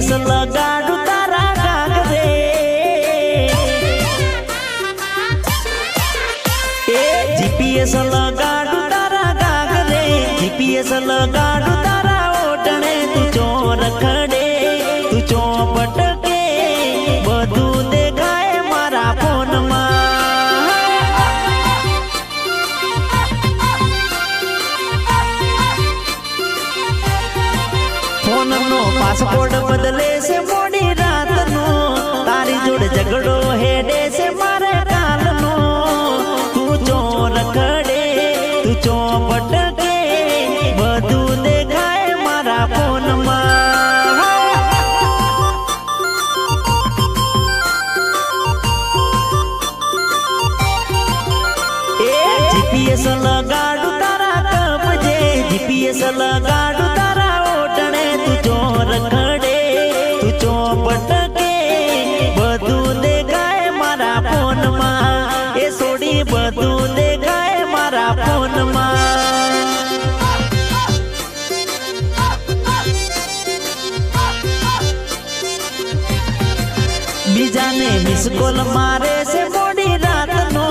GPS लगाडू तारा गागरे GPS लगाडू तारा गागरे GPS लगाडू तारा ओटणे तू चोर खड़े तू चौपटके बधु देखाय मारा फोन में फोन नो पासपोर्ट बदले से मोड़ी रात नो तारी जोड़ झगड़ो हेडे से मारे काल नो तू चोर खड़े तू चौपट के बधु देखाय मारा फोन में जीपीएस लगाडू तारा कब जे जीपीएस लगाडू तारा ओटणे तू चोर खड़े तू चौपट के बधु देखाय मारा फोन में ए सोड़ी बधु देखाय मारा फोन में बीजा ने मिस कॉल मारे से मोड़ी रात नो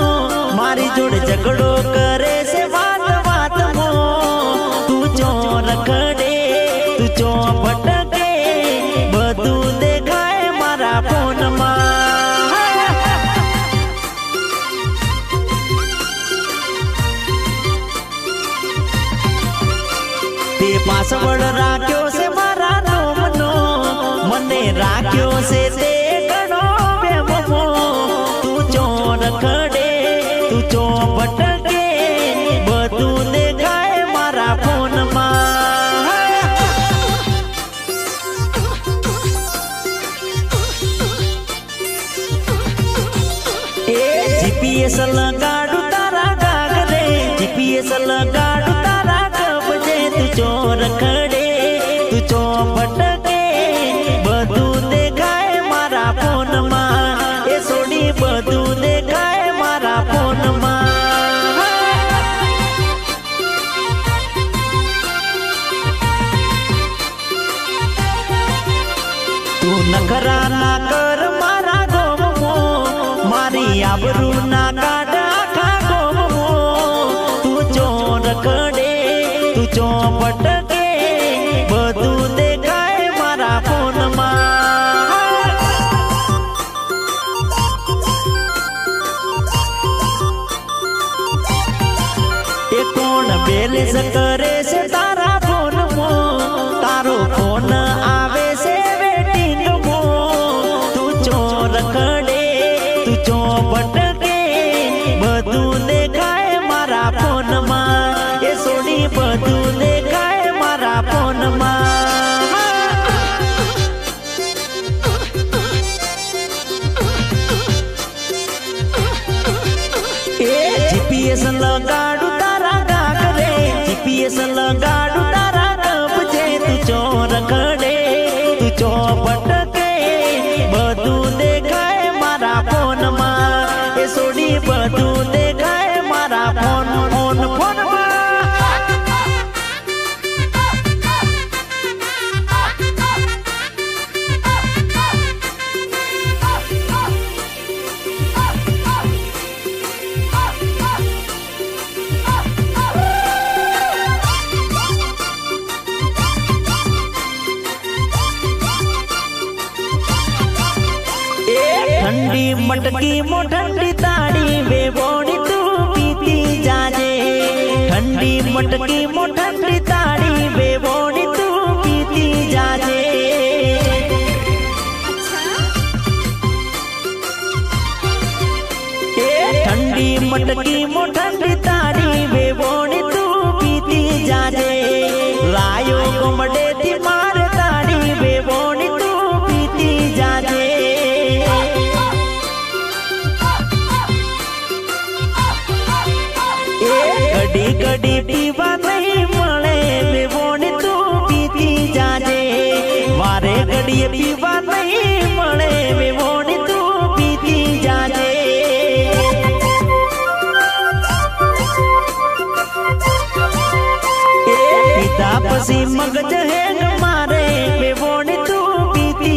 मारी जोड़ झगड़ो करे से बात बात मो तू चोर खड़े तू चौपट के बधु देखाय मारा फोन में ते पासवर्ड राख्यो से मारा नाम नो मने राख्यो से ते गणो बेमो तू चोर खड़े तू चौपट के बधु देखाय मारा फोन में जीपीएस लगाडू तारा गागरे जीपीएस लगाडू तारा कब जे तू चोर खड़े तू चौपट के बधु देखाय मारा फोन में ए सोड़ी बधु देखाय मारा फोन में तू नखरा ना कर मारा गोमो मारी आबरू ना काटा खा गोमो तू चोर खड़े तू चौपट के बधु देखाय मारा फोन में ए कौन बैलेंस करे से तारा फोन मो तारो फोन आवे से वेटिंग मो तू चोर खड़े तू चौपट के बधु देखाय मारा फोन में ए सोड़ी बधु देखाय मारा फोन में जीपीएस लगाडू तारा गागरे जीपीएस लगाडू तारा कब जे तू चोर खड़े तू चौपट के बधु देखाय मारा फोन में ए सोड़ी बधु देखाय मारा फोन फोन फोन में ठंडी मटकी मो ठंडी ताड़ी वे बोनी तू पीती जाजे ठंडी मटकी मो ठंडी ताड़ी वे बोनी तू पीती जाजे ठंडी मटकी मो ठंडी ताड़ी वे बोनी तू पीती जाजे लायो कोमडे थी मार ताड़ी वे बोनी तू पीती जाजे घड़ी घड़ी पीवा नहीं मले वे बोनी तू पीती जाजे मारे घड़ी पीवा नहीं मले वे बोनी तू पीती जाजे पिता पसी मगज है मारे वे बोनी तू पीती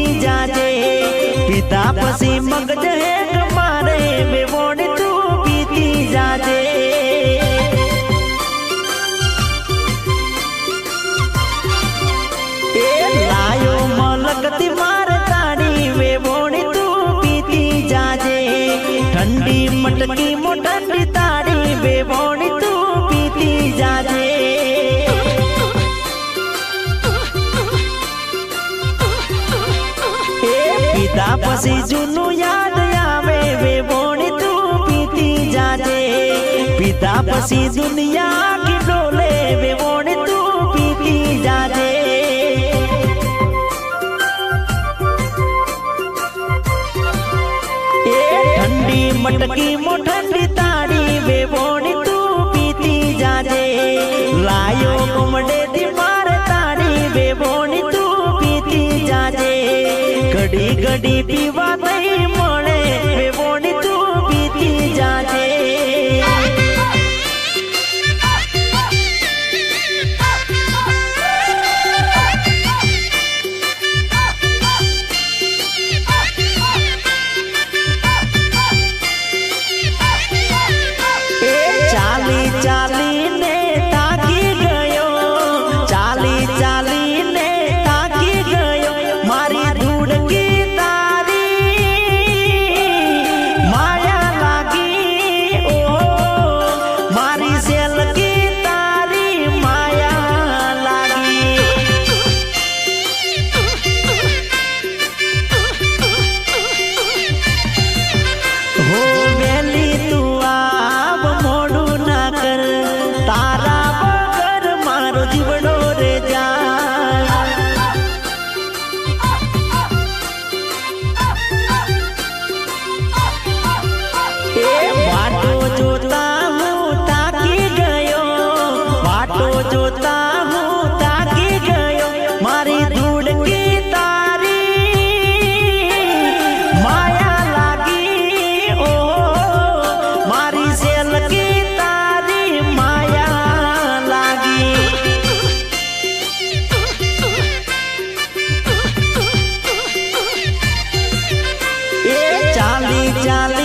પીધા પછી જૂનું યાદ આવે વેવોણી તું પીતી જાજે પીધા પછી દુનિયા કી ડોલે વેવોણી તું પીતી જાજે એ ઠંડી મટકી મો ઠંડી તાળી વેવોણી તું પીતી જાજે લાયો કમડે દી માર તાળી વેવોણી તું પીતી જાજે ઘડી ઘડી પીવા નહીં મળે વેવોણી તું પીતી જાજે ચાલી ચાલીને તાકી ગયો ચાલી ચાલીને તાકી ગયો મારી ધૂળકી તારી માયા લાગી ઓ મારી સેલકી તારી માયા લાગી હો વેલી તું આવ મોડું ના કર તારા વગર મારો જીવડો રે જાય એ વાટો જોતા હું તાકી ગયો વાટો જોતા હું તાકી ગયો મારી ધૂળકી તારી માયા લાગી ઓ મારી સેલકી તારી માયા લાગી એ ચાલી ચાલી